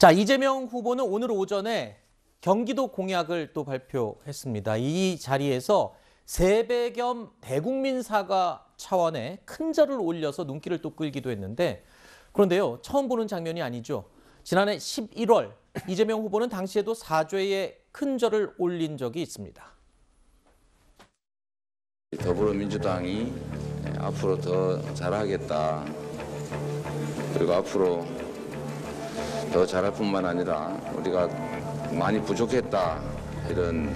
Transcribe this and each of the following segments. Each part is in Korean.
자, 이재명 후보는 오늘 오전에 경기도 공약을 또 발표했습니다. 이 자리에서 세배 겸 대국민 사과 차원의 큰 절을 올려서 눈길을 또 끌기도 했는데, 그런데요, 처음 보는 장면이 아니죠. 지난해 11월 이재명 후보는 당시에도 사죄의 큰 절을 올린 적이 있습니다. 더불어민주당이 앞으로 더 잘하겠다. 그리고 앞으로 더 잘할 뿐만 아니라 우리가 많이 부족했다. 이런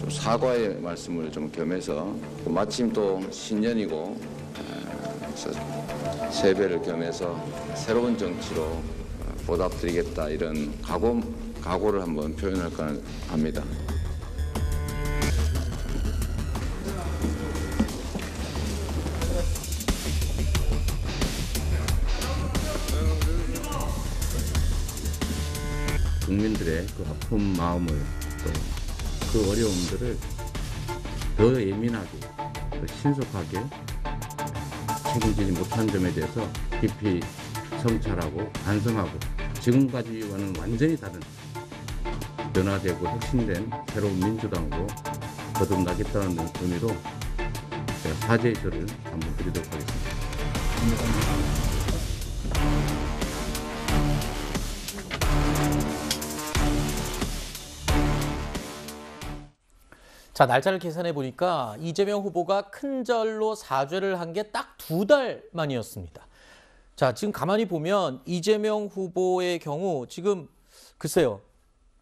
좀 사과의 말씀을 좀 겸해서, 마침 또 신년이고 세배를 겸해서 새로운 정치로 보답드리겠다. 이런 각오를 한번 표현할까 합니다. 국민들의 그 아픈 마음을, 또 그 어려움들을 더 예민하게, 더 신속하게 책임지지 못한 점에 대해서 깊이 성찰하고 반성하고, 지금까지와는 완전히 다른 변화되고 혁신된 새로운 민주당으로 거듭나겠다는 의미로 제가 사죄의 절을 한번 드리도록 하겠습니다. 자, 날짜를 계산해 보니까 이재명 후보가 큰 절로 사죄를 한 게 딱 2달 만이었습니다. 자, 지금 가만히 보면 이재명 후보의 경우 지금 글쎄요,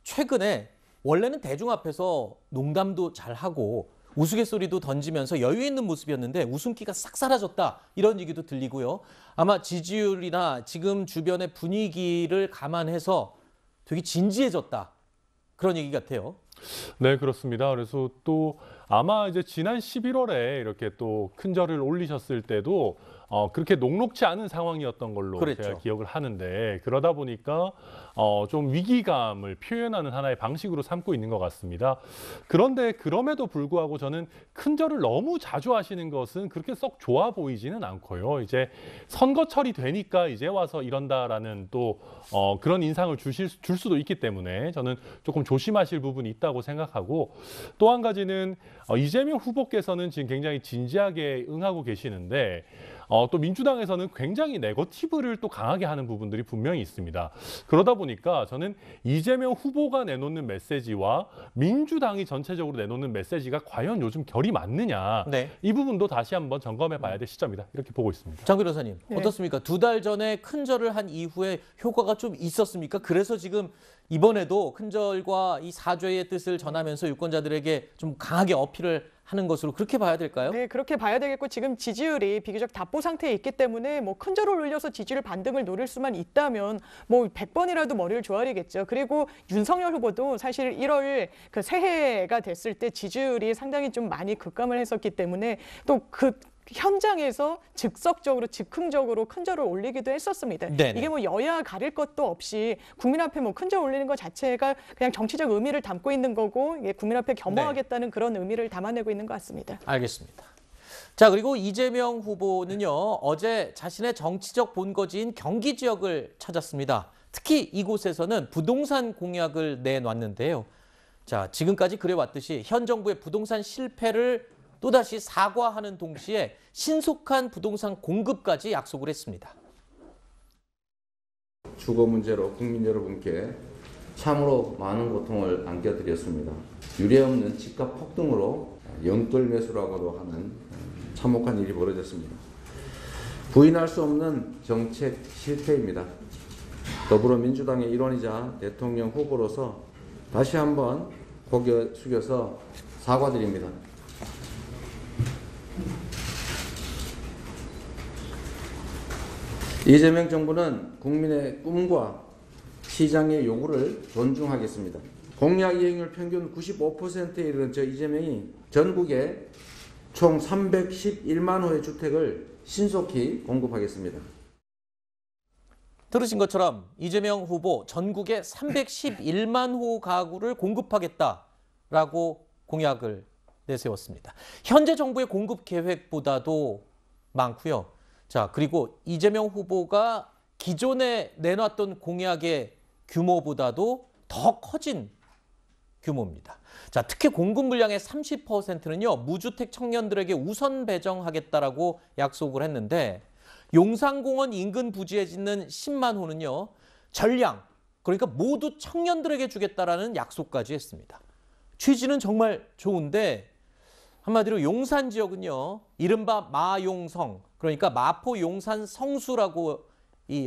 최근에 원래는 대중 앞에서 농담도 잘하고 우스갯소리도 던지면서 여유 있는 모습이었는데 웃음기가 싹 사라졌다, 이런 얘기도 들리고요. 아마 지지율이나 지금 주변의 분위기를 감안해서 되게 진지해졌다, 그런 얘기 같아요. 네, 그렇습니다. 그래서 또 아마 이제 지난 11월에 이렇게 또 큰 절을 올리셨을 때도 그렇게 녹록지 않은 상황이었던 걸로 그랬죠. 제가 기억을 하는데, 그러다 보니까 좀 위기감을 표현하는 하나의 방식으로 삼고 있는 것 같습니다. 그런데 그럼에도 불구하고 저는 큰 절을 너무 자주 하시는 것은 그렇게 썩 좋아 보이지는 않고요. 이제 선거철이 되니까 이제 와서 이런다라는 또 그런 인상을 줄 수도 있기 때문에 저는 조금 조심하실 부분이 있다고 생각하고, 또 한 가지는 이재명 후보께서는 지금 굉장히 진지하게 응하고 계시는데, 또 민주당에서는 굉장히 네거티브를 또 강하게 하는 부분들이 분명히 있습니다. 그러다 보니까 저는 이재명 후보가 내놓는 메시지와 민주당이 전체적으로 내놓는 메시지가 과연 요즘 결이 맞느냐, 네. 이 부분도 다시 한번 점검해 봐야 될 시점이다, 이렇게 보고 있습니다. 장 변호사님, 네. 어떻습니까? 2달 전에 큰 절을 한 이후에 효과가 좀 있었습니까? 그래서 지금 이번에도 큰 절과 이 사죄의 뜻을 전하면서 유권자들에게 좀 강하게 어필을 하는 것으로 그렇게 봐야 될까요? 네, 그렇게 봐야 되겠고, 지금 지지율이 비교적 답보 상태에 있기 때문에 뭐 큰 절을 올려서 지지율 반등을 노릴 수만 있다면 뭐 100번이라도 머리를 조아리겠죠. 그리고 윤석열 후보도 사실 1월 그 새해가 됐을 때 지지율이 상당히 좀 많이 급감을 했었기 때문에 또 그 현장에서 즉흥적으로 큰 절을 올리기도 했었습니다. 네네. 이게 뭐 여야 가릴 것도 없이 국민 앞에 뭐 큰 절 올리는 것 자체가 그냥 정치적 의미를 담고 있는 거고, 이게 국민 앞에 겸허하겠다는 그런 의미를 담아내고 있는 것 같습니다. 알겠습니다. 자, 그리고 이재명 후보는요, 어제 자신의 정치적 본거지인 경기 지역을 찾았습니다. 특히 이곳에서는 부동산 공약을 내놨는데요. 자, 지금까지 그래왔듯이 현 정부의 부동산 실패를 또다시 사과하는 동시에 신속한 부동산 공급까지 약속을 했습니다. 주거 문제로 국민 여러분께 참으로 많은 고통을 안겨드렸습니다. 유례없는 집값 폭등으로 영끌 매수라고도 하는 참혹한 일이 벌어졌습니다. 부인할 수 없는 정책 실패입니다. 더불어민주당의 일원이자 대통령 후보로서 다시 한번 고개 숙여서 사과드립니다. 이재명 정부는 국민의 꿈과 시장의 요구를 존중하겠습니다. 공약 이행률 평균 95%에 이르는 저 이재명이 전국에 총 311만 호의 주택을 신속히 공급하겠습니다. 들으신 것처럼 이재명 후보 전국에 311만 호 가구를 공급하겠다라고 공약을 내세웠습니다. 현재 정부의 공급 계획보다도 많고요. 자, 그리고 이재명 후보가 기존에 내놨던 공약의 규모보다도 더 커진 규모입니다. 자, 특히 공급 물량의 30%는요, 무주택 청년들에게 우선 배정하겠다라고 약속을 했는데, 용산공원 인근 부지에 짓는 10만 호는요, 전량, 그러니까 모두 청년들에게 주겠다라는 약속까지 했습니다. 취지는 정말 좋은데, 한마디로 용산 지역은요, 이른바 마용성, 그러니까 마포 용산 성수라고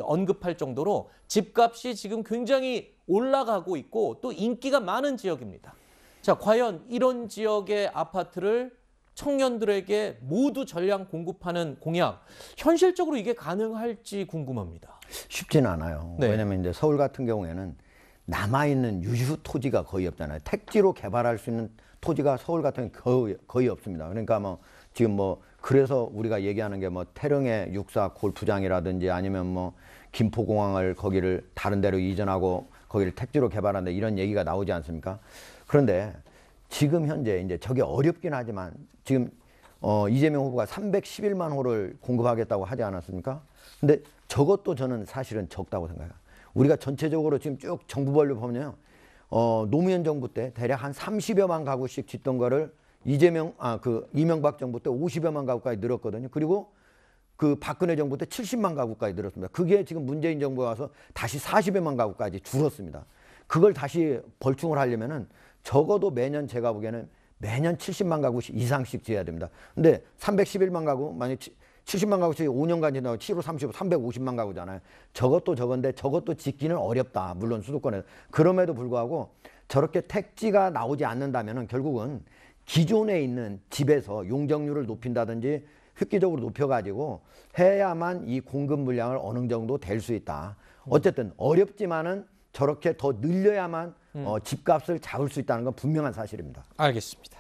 언급할 정도로 집값이 지금 굉장히 올라가고 있고 또 인기가 많은 지역입니다. 자, 과연 이런 지역의 아파트를 청년들에게 모두 전량 공급하는 공약, 현실적으로 이게 가능할지 궁금합니다. 쉽지는 않아요. 네. 왜냐하면 이제 서울 같은 경우에는 남아있는 유휴 토지가 거의 없잖아요. 택지로 개발할 수 있는 토지가 서울 같은 경우 거의 없습니다. 그러니까 뭐 지금 뭐 그래서 우리가 얘기하는 게 뭐 태릉의 육사 골프장이라든지 아니면 뭐 김포공항을 거기를 다른 데로 이전하고 거기를 택지로 개발한다 이런 얘기가 나오지 않습니까? 그런데 지금 현재 이제 저게 어렵긴 하지만 지금 이재명 후보가 311만 호를 공급하겠다고 하지 않았습니까? 근데 저것도 저는 사실은 적다고 생각해요. 우리가 전체적으로 지금 쭉 정부별로 보면요. 노무현 정부 때 대략 한 30여만 가구씩 짓던 거를 이명박 정부 때 50여만 가구까지 늘었거든요. 그리고 그 박근혜 정부 때 70만 가구까지 늘었습니다. 그게 지금 문재인 정부가 와서 다시 40여만 가구까지 줄었습니다. 그걸 다시 벌충을 하려면은 적어도 매년 제가 보기에는 매년 70만 가구씩 이상씩 지어야 됩니다. 근데 311만 가구, 만약 70만 가구씩 5년간 지나고 7호 35, 350만 가구잖아요. 저것도 저건데 저것도 짓기는 어렵다. 물론 수도권에서. 그럼에도 불구하고 저렇게 택지가 나오지 않는다면은 결국은 기존에 있는 집에서 용적률을 높인다든지 획기적으로 높여가지고 해야만 이 공급 물량을 어느 정도 될 수 있다. 어쨌든 어렵지만은 저렇게 더 늘려야만 집값을 잡을 수 있다는 건 분명한 사실입니다. 알겠습니다.